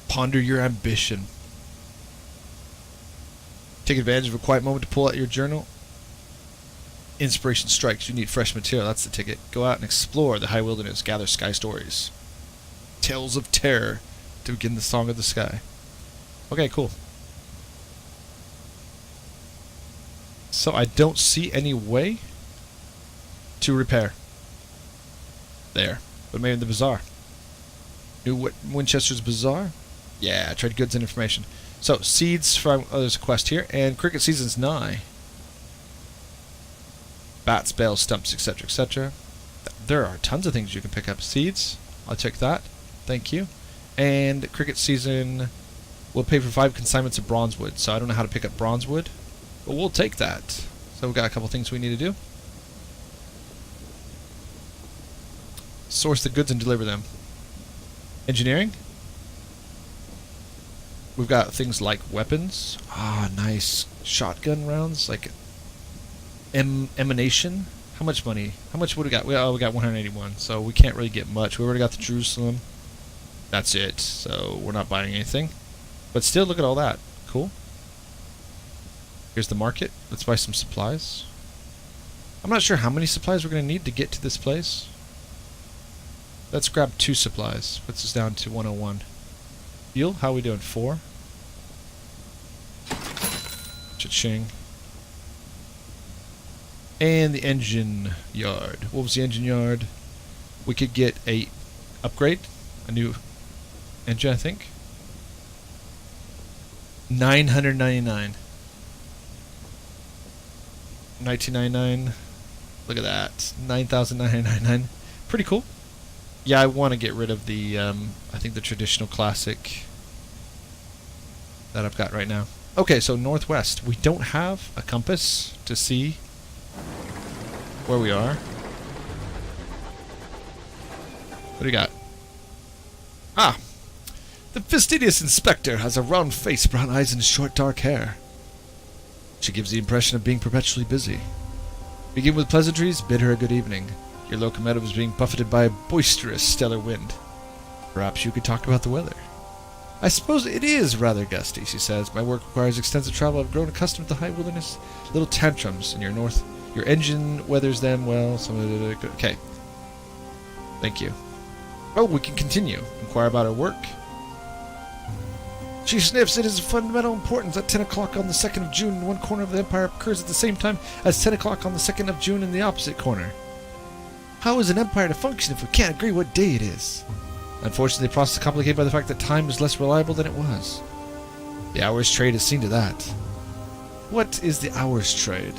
Ponder your ambition. Take advantage of a quiet moment to pull out your journal. Inspiration strikes. You need fresh material. That's the ticket. Go out and explore the high wilderness. Gather sky stories. Tales of terror to begin the song of the sky. Okay, cool. So I don't see any way to repair. There. But maybe in the bazaar. New Winchester's Bazaar? Yeah, trade goods and information. So, seeds from... Oh, there's a quest here. And cricket season's nigh. Bats, bales, stumps, etc., etc. There are tons of things you can pick up. Seeds. I'll check that. Thank you. And cricket season will pay for 5 consignments of bronze wood. So I don't know how to pick up bronze wood. But we'll take that. So we've got a couple things we need to do. Source the goods and deliver them. Engineering. We've got things like weapons. Ah, nice. Shotgun rounds. Like emanation. How much money? How much would we got? We got 181. So we can't really get much. We already got the Jerusalem. That's it. So we're not buying anything. But still, look at all that. Cool. Here's the market. Let's buy some supplies. I'm not sure how many supplies we're going to need to get to this place. Let's grab 2 supplies. Puts us down to 101. Fuel, how are we doing? 4? Cha-ching. And the engine yard. What was the engine yard? We could get a upgrade. A new engine, I think. 999. 1999. Look at that. 9,999. Pretty cool. Yeah, I want to get rid of the, I think the traditional classic that I've got right now. Okay, so northwest. We don't have a compass to see where we are. What do you got? Ah! The fastidious inspector has a round face, brown eyes, and short dark hair. She gives the impression of being perpetually busy. Begin with pleasantries, bid her a good evening. Your locomotive is being buffeted by a boisterous stellar wind. Perhaps you could talk about the weather. I suppose it is rather gusty, she says. My work requires extensive travel. I've grown accustomed to the high wilderness. Little tantrums in your north. Your engine weathers them well. Okay. Thank you. Oh, we can continue. Inquire about her work. She sniffs. It is of fundamental importance that 10 o'clock on the 2nd of June in one corner of the empire occurs at the same time as 10 o'clock on the 2nd of June in the opposite corner. How is an empire to function if we can't agree what day it is? Unfortunately, the process is complicated by the fact that time is less reliable than it was. The hours trade has seen to that. What is the hours trade?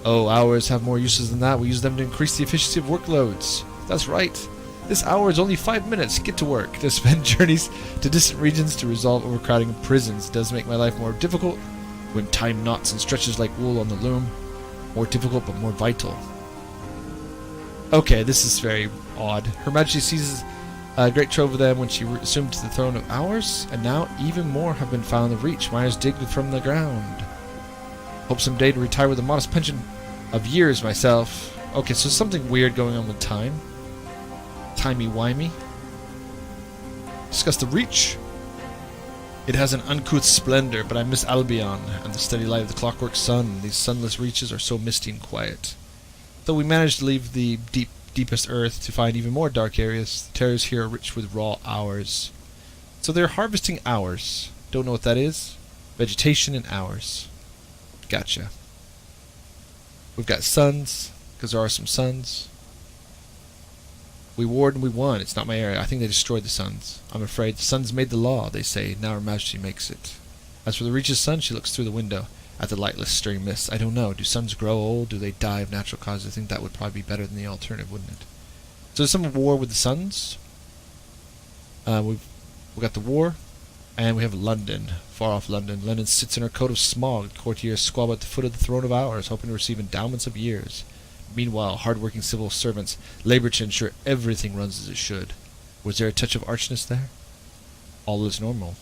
Oh, hours have more uses than that. We use them to increase the efficiency of workloads. That's right. This hour is only 5 minutes. Get to work. To spend journeys to distant regions to resolve overcrowding in prisons does make my life more difficult when time knots and stretches like wool on the loom. More difficult but more vital. Okay, this is very odd. Her Majesty seizes A great trove of them when she assumed the throne of ours, and now even more have been found in the reach. Miners digged from the ground. Hope someday to retire with a modest pension of years myself. Okay, so something weird going on with time. Timey-wimey. Discuss the reach. It has an uncouth splendor, but I miss Albion and the steady light of the clockwork sun. These sunless reaches are so misty and quiet. Though we managed to leave the deepest earth to find even more dark areas, the terrors here are rich with raw hours. So they're harvesting hours. Don't know what that is? Vegetation and hours. Gotcha. We've got suns, because there are some suns. We warred and we won. It's not my area. I think they destroyed the suns. I'm afraid the suns made the law, they say. Now her majesty makes it. As for the Regis sun, she looks through the window at the lightless stirring mists. I don't know. Do suns grow old? Do they die of natural causes? I think that would probably be better than the alternative, wouldn't it? So there's some war with the suns. We've got the war. And we have London. Far off London. London sits in her coat of smog. Courtiers squabble at the foot of the throne of ours, hoping to receive endowments of years. Meanwhile, hard-working civil servants labor to ensure everything runs as it should. Was there a touch of archness there? All is normal.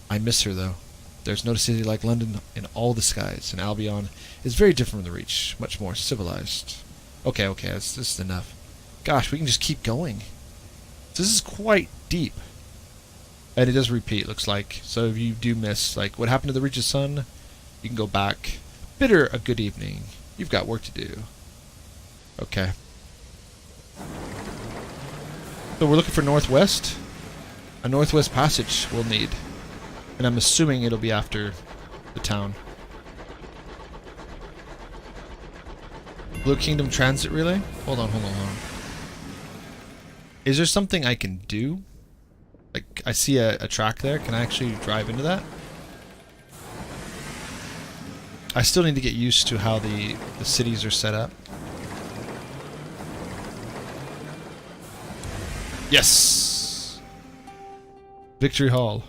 I miss her, though. There's no city like London in all the skies, and Albion is very different from the Reach, much more civilized. Okay, this is enough. Gosh, we can just keep going. This is quite deep. And it does repeat, looks like. So if you do miss, like, what happened to the Reach's sun, you can go back. Bidder a good evening. You've got work to do. Okay. So we're looking for northwest. A northwest passage we'll need. And I'm assuming it'll be after the town. Blue Kingdom Transit Relay? Hold on. Is there something I can do? Like, I see a track there. Can I actually drive into that? I still need to get used to how the cities are set up. Yes! Victory Hall.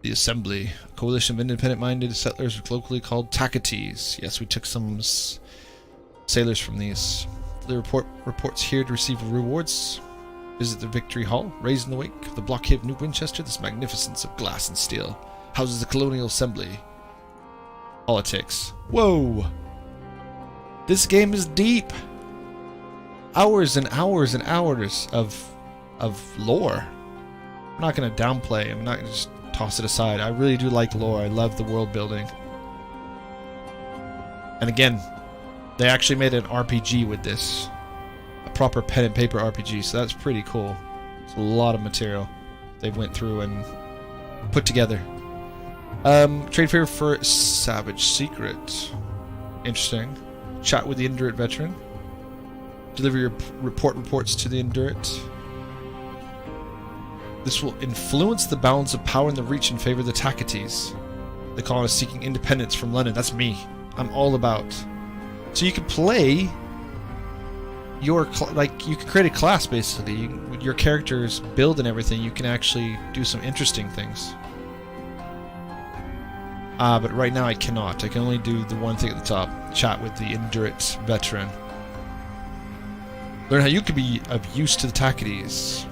The Assembly. A coalition of independent-minded settlers locally called Tacites. Yes, we took some sailors from these. The reports here to receive rewards. Visit the Victory Hall. Raised in the wake of the blockade of New Winchester, this magnificence of glass and steel houses the Colonial Assembly. Politics. Whoa! This game is deep! Hours and hours and hours of lore. I'm not going to downplay. I'm not going to just toss it aside. I really do like lore. I love the world building. And again, they actually made an RPG with this. A proper pen and paper RPG, so that's pretty cool. It's a lot of material they went through and put together. Trade favor for Savage Secret. Interesting. Chat with the Indurate veteran. Deliver your reports to the Indurate. This will influence the balance of power in the Reach in favor of the Tacites. The colonists seeking independence from London. That's me. I'm all about. So you can play your you can create a class basically. Your characters build and everything. You can actually do some interesting things. But right now I cannot. I can only do the one thing at the top. Chat with the Indurate veteran. Learn how you can be of use to the Tacites.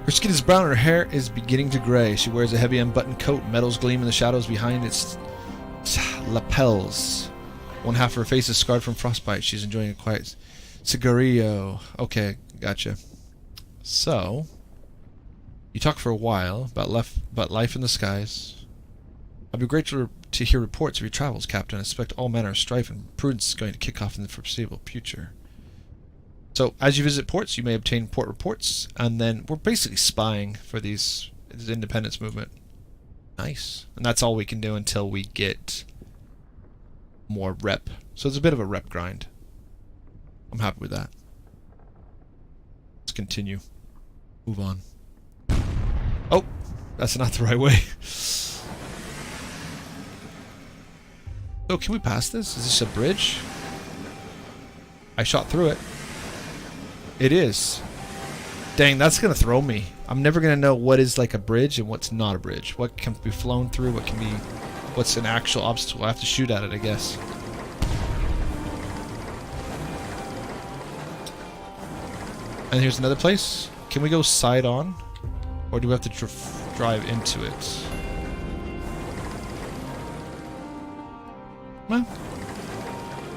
Her skin is brown and her hair is beginning to gray. She wears a heavy unbuttoned coat. Metals gleam in the shadows behind its lapels. One half of her face is scarred from frostbite. She's enjoying a quiet cigarillo. Okay, gotcha. So, you talk for a while about life in the skies. I'd be grateful to hear reports of your travels, Captain. I expect all manner of strife and prudence is going to kick off in the foreseeable future. So, as you visit ports, you may obtain port reports, and then we're basically spying for this independence movement. Nice. And that's all we can do until we get more rep. So it's a bit of a rep grind. I'm happy with that. Let's continue. Move on. Oh, that's not the right way. Oh, can we pass this? Is this a bridge? I shot through it. It is. Dang, that's gonna throw me. I'm never gonna know what is like a bridge and what's not a bridge. What can be flown through, what can be... what's an actual obstacle. I have to shoot at it, I guess. And here's another place. Can we go side on? Or do we have to drive into it? Well,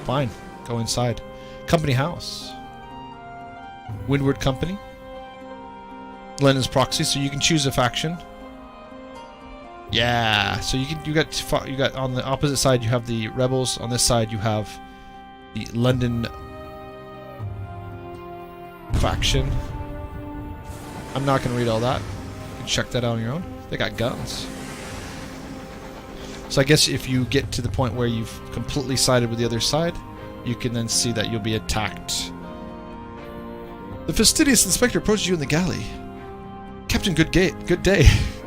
fine. Go inside. Company house. Windward Company. Lenin's proxy, so you can choose a faction. Yeah, so you got on the opposite side you have the rebels. On this side you have the London faction. I'm not going to read all that. You can check that out on your own. They got guns. So I guess if you get to the point where you've completely sided with the other side, you can then see that you'll be attacked. The fastidious inspector approaches you in the galley. Captain, good day.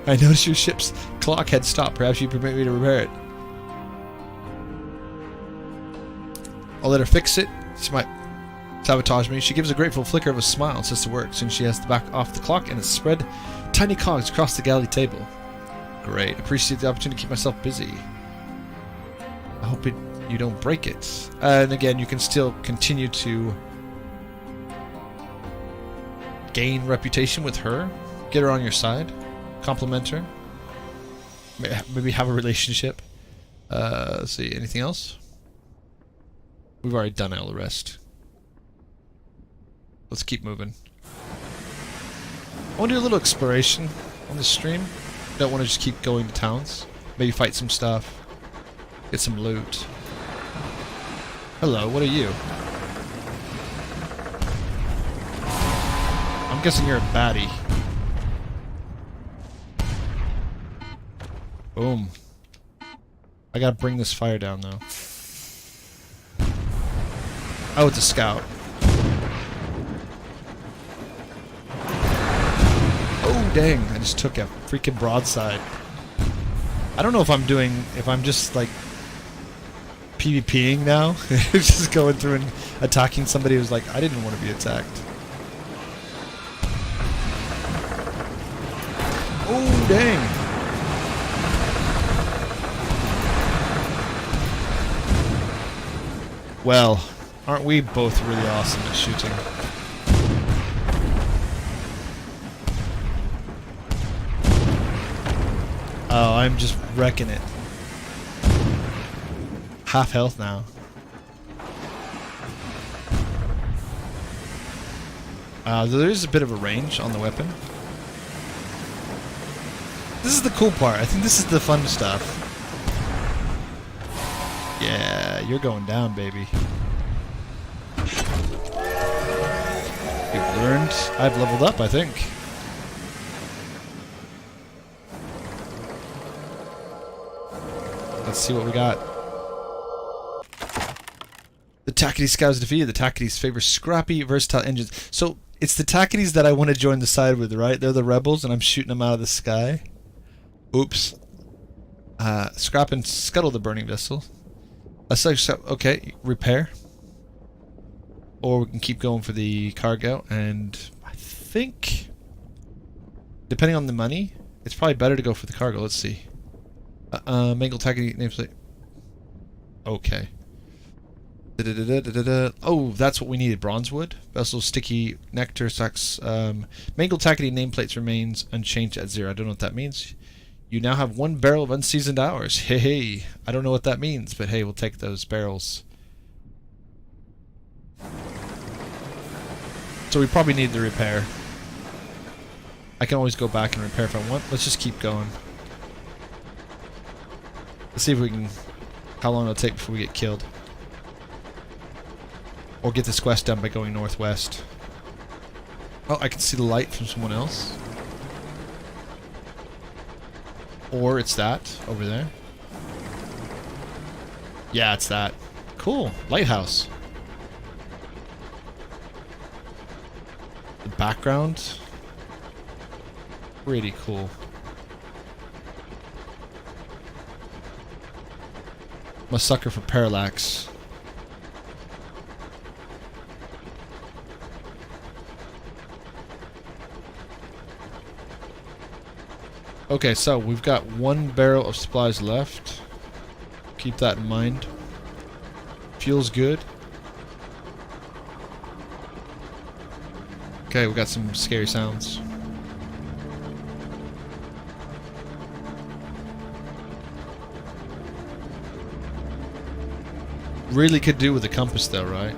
I noticed your ship's clock had stopped. Perhaps you permit me to repair it. I'll let her fix it. She might sabotage me. She gives a grateful flicker of a smile and says to work. Soon she has to back off the clock and it's spread tiny cogs across the galley table. Great. Appreciate the opportunity to keep myself busy. I hope you don't break it. And again, you can still continue to gain reputation with her. Get her on your side. Compliment her. Maybe have a relationship. Let's see. Anything else? We've already done all the rest. Let's keep moving. I want to do a little exploration on this stream. Don't want to just keep going to towns. Maybe fight some stuff. Get some loot. Hello, what are you? I'm guessing you're a baddie. Boom. I gotta bring this fire down though. Oh, it's a scout. Oh, dang. I just took a freaking broadside. I don't know if I'm just like PvPing now. Just going through and attacking somebody who's like, I didn't want to be attacked. Oh, dang. Well, aren't we both really awesome at shooting? Oh, I'm just wrecking it. Half health now. There is a bit of a range on the weapon. This is the cool part. I think this is the fun stuff. Yeah, you're going down, baby. You've learned. I've leveled up, I think. Let's see what we got. The Tackety Scouts defeated. The Tacketies favor scrappy, versatile engines. So, it's the Tacketies that I want to join the side with, right? They're the rebels, and I'm shooting them out of the sky. Oops. Scrap and scuttle the burning vessel. Okay, repair. Or we can keep going for the cargo, and I think, depending on the money, it's probably better to go for the cargo. Let's see. Mangled Tackety nameplate. Okay. Oh, that's what we needed. Bronzewood. Vessel, sticky, nectar, sacks. Mangled Tackety nameplates remains unchanged at 0. I don't know what that means. You now have 1 barrel of unseasoned hours. Hey, hey. I don't know what that means, but hey, we'll take those barrels. So we probably need the repair. I can always go back and repair if I want. Let's just keep going. Let's see if we can... how long it'll take before we get killed. Or get this quest done by going northwest. Oh, I can see the light from someone else. Or it's that over there. Yeah, it's that. Cool. Lighthouse. The background. Pretty cool. I'm a sucker for parallax. Okay, so we've got 1 barrel of supplies left. Keep that in mind. Fuel's good. Okay, we got some scary sounds. Really could do with a compass though, right?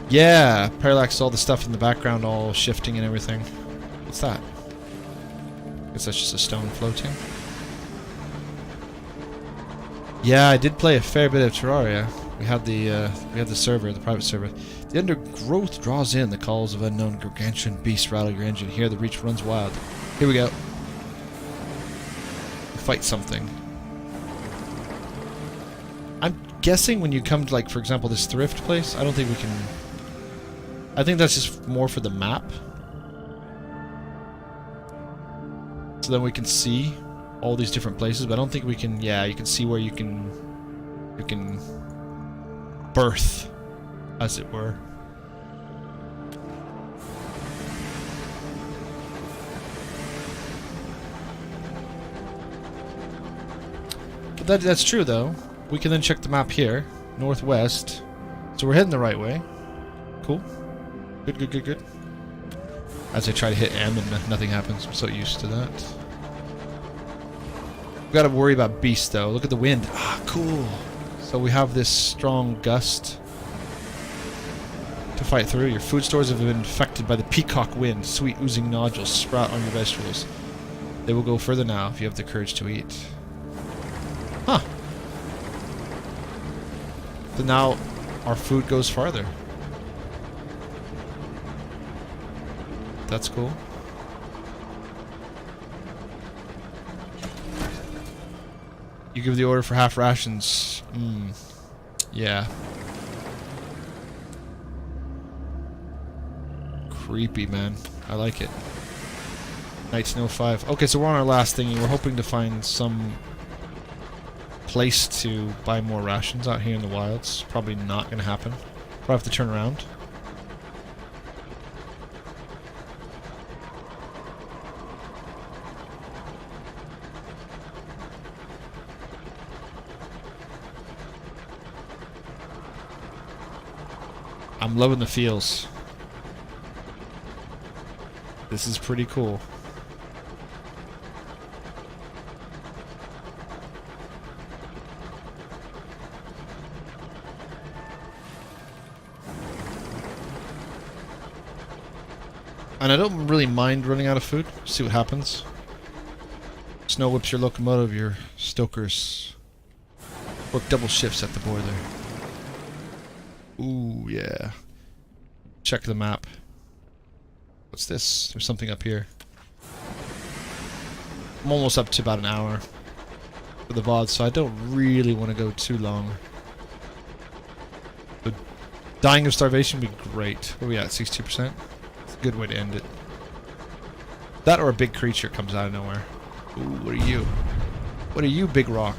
Yeah, parallax, all the stuff in the background all shifting and everything. What's that? Guess that's just a stone floating. Yeah, I did play a fair bit of Terraria. We had the server, the private server. The undergrowth draws in the calls of unknown gargantuan beasts rattle your engine. Here the reach runs wild. Here we go. Fight something. I'm guessing when you come to, like, for example, this thrift place, I don't think we can... I think that's just more for the map. So then we can see all these different places, but I don't think we can... Yeah, you can see where you can birth, as it were. But that's true, though. We can then check the map here. Northwest. So we're heading the right way. Cool. Good, good, good, good. As I try to hit M and nothing happens. I'm so used to that. We've got to worry about beasts, though. Look at the wind. Ah, cool. So we have this strong gust to fight through. Your food stores have been infected by the peacock wind. Sweet oozing nodules sprout on your vegetables. They will go further now if you have the courage to eat. Huh. So now our food goes farther. That's cool. You give the order for half rations. Yeah. Creepy, man. I like it. 1905. Okay, so we're on our last thingy. We're hoping to find some place to buy more rations out here in the wilds. Probably not going to happen. Probably have to turn around. I'm loving the feels. This is pretty cool. And I don't really mind running out of food. See what happens. Snow whips your locomotive, your stokers work double shifts at the boiler. Ooh, yeah. Check the map. What's this? There's something up here. I'm almost up to about an hour for the VOD, so I don't really want to go too long. But dying of starvation would be great. What are we at? 62%? It's a good way to end it. That or a big creature comes out of nowhere. Ooh, what are you? What are you, big rock?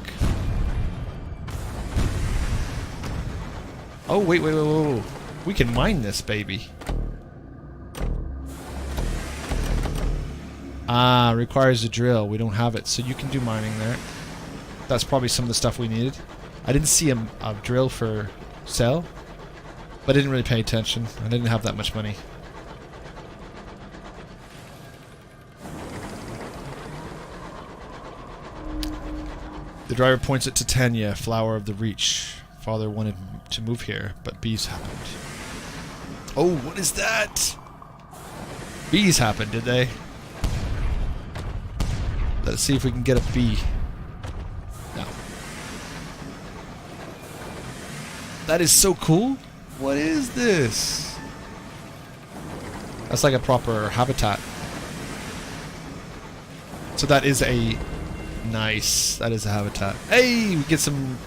Oh, wait. We can mine this, baby. Ah, requires a drill. We don't have it, so you can do mining there. That's probably some of the stuff we needed. I didn't see a drill for sale, but I didn't really pay attention. I didn't have that much money. The driver points at Titania, flower of the Reach. Father wanted to move here, but bees happened. Oh, what is that? Bees happened, did they? Let's see if we can get a bee. No. That is so cool. What is this? That's like a proper habitat. So that is a... Nice. That is a habitat. Hey, we get some...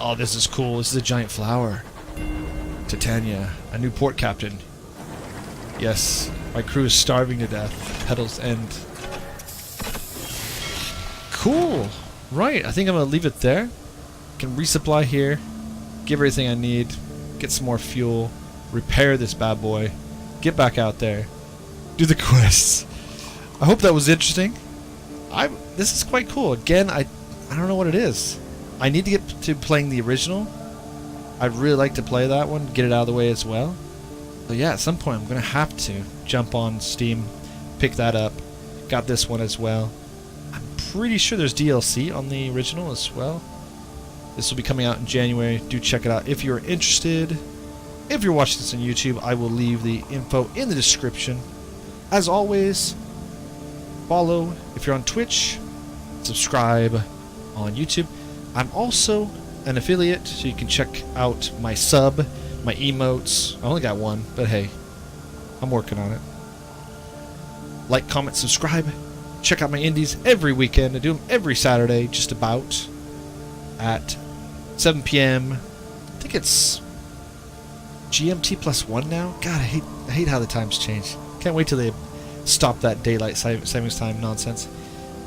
Oh, this is cool. This is a giant flower. Titania, a new port captain. Yes, my crew is starving to death. Petals end. Cool. Right, I think I'm going to leave it there. Can resupply here. Give everything I need. Get some more fuel. Repair this bad boy. Get back out there. Do the quests. I hope that was interesting. This is quite cool. Again, I don't know what it is. I need to get to playing the original I'd really like to play that one, get it out of the way as well. But yeah, at some point I'm going to have to jump on Steam, pick that up. Got this one as well. I'm pretty sure there's DLC on the original as well. This will be coming out in January. Do check it out if you're interested. If you're watching this on YouTube, I will leave the info in the description. As always, follow if you're on Twitch, subscribe on YouTube. I'm also an affiliate, so you can check out my sub, my emotes. I only got one, but hey, I'm working on it. Like, comment, subscribe. Check out my indies every weekend. I do them every Saturday, just about, at 7 p.m. I think it's GMT +1 now. God, I hate how the times change. Can't wait till they stop that daylight savings time nonsense.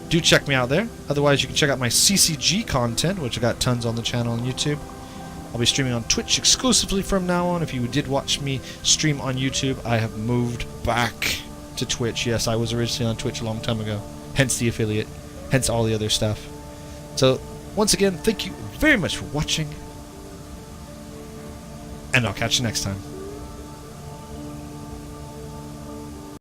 Do check me out there. Otherwise, you can check out my CCG content, which I got tons on the channel on YouTube. I'll be streaming on Twitch exclusively from now on. If you did watch me stream on YouTube, I have moved back to Twitch. Yes, I was originally on Twitch a long time ago. Hence the affiliate. Hence all the other stuff. So, once again, thank you very much for watching. And I'll catch you next time.